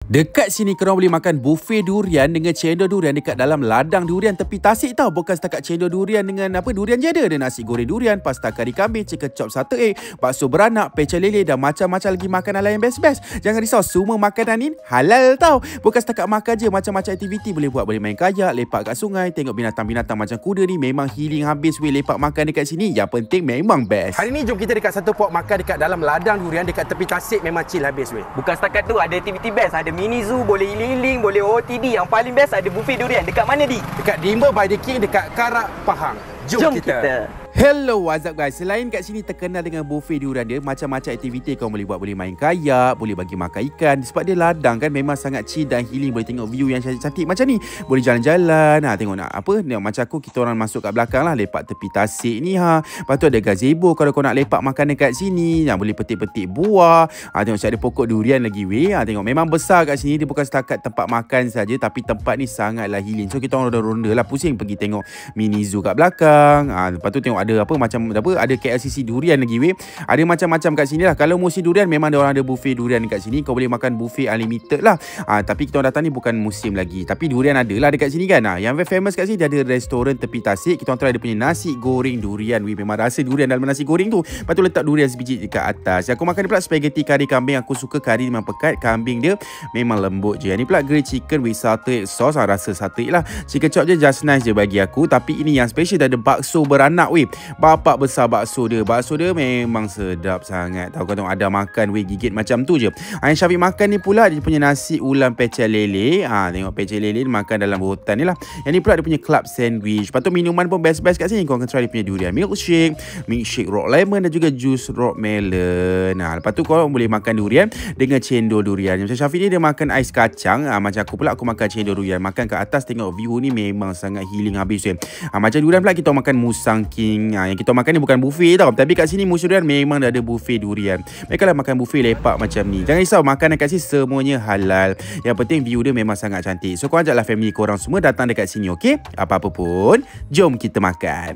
Dekat sini korang boleh makan buffet durian dengan cendol durian dekat dalam ladang durian tepi Tasik tau. Bukan setakat cendol durian dengan durian je ada. Ada nasi goreng durian, pasta kari kambing, chicken chop satu egg, bakso beranak, pecel lele dan macam-macam lagi makanan lain best-best. Jangan risau, semua makanan ni halal tau. Bukan setakat makan je, macam-macam aktiviti boleh buat. Boleh main kayak, lepak kat sungai, tengok binatang-binatang macam kuda ni. Memang healing habis weh lepak makan dekat sini. Yang penting memang best. Hari ni jom kita dekat satu pok makan dekat dalam ladang durian dekat tepi Tasik. Memang chill habis weh. Bukan setakat tu, ada aktiviti best. Ada mini zoo, boleh healing, boleh OTD. Yang paling best ada buffet durian. Dekat mana di? Dekat Dimba by the King dekat Karak Pahang. Jom kita. Hello, what's up guys? Selain kat sini terkenal dengan buffet durian dia, macam-macam aktiviti kau boleh buat. Boleh main kayak, boleh bagi makan ikan. Sebab dia ladang kan, memang sangat chill dan healing. Boleh tengok view yang cantik-cantik macam ni. Boleh jalan-jalan, tengok nak apa, tengok macam aku, kita orang masuk kat belakang lah, lepak tepi Tasik ni Lepas tu ada gazebo kalau kau nak lepak makan dekat sini. Boleh petik-petik buah. Tengok macam ada pokok durian lagi weh. Tengok memang besar kat sini. Dia bukan setakat tempat makan saja, tapi tempat ni sangatlah healing. So kita orang ronda-ronda lah, pusing pergi tengok mini zoo kat belakang. Lepas tu tengok ada ada KLCC durian lagi weh. Ada macam-macam kat sini lah. Kalau musim durian memang dia orang ada buffet durian kat sini. Kau boleh makan buffet unlimited lah. Tapi kita orang datang ni bukan musim lagi. Tapi durian ada lah dekat sini kan. Yang very famous kat sini dia ada restoran tepi Tasik. Kita orang try dia punya nasi goreng durian weh. Memang rasa durian dalam nasi goreng tu. Lepas tu letak durian sebiji dekat atas. Yang aku makan ni pula spaghetti kari kambing. Aku suka kari memang pekat. Kambing dia memang lembut je. Yang ni pula grilled chicken with satay sauce. Rasa satay lah. Chicken chop je just nice je bagi aku. Tapi ini yang special, dia ada bakso beranak weh. Bapak besar bakso dia. Bakso dia memang sedap sangat. Tahu kau tengok ada makan weh, gigit macam tu je. Yang Syafiq makan ni pula dia punya nasi ulam pecel lele. Tengok pecel lele dia makan dalam hutan ni lah. Yang ni pula dia punya club sandwich. Lepas tu minuman pun best-best kat sini. Kau akan try dia punya durian milkshake rock lemon dan juga jus rock melon. Lepas tu kau boleh makan durian dengan cendol durian. Macam Syafiq ni dia makan ais kacang. Macam aku pula aku makan cendol durian. Makan kat atas tengok view ni memang sangat healing habis weh. Macam durian pula kita makan musang king. Yang kita makan ni bukan buffet tau. Tapi kat sini musim durian memang dah ada buffet durian. Mereka lah makan buffet lepak macam ni. Jangan risau, makanan kat sini semuanya halal. Yang penting view dia memang sangat cantik. So kau ajaklah family korang semua datang dekat sini, okey? Apa-apa pun, jom kita makan.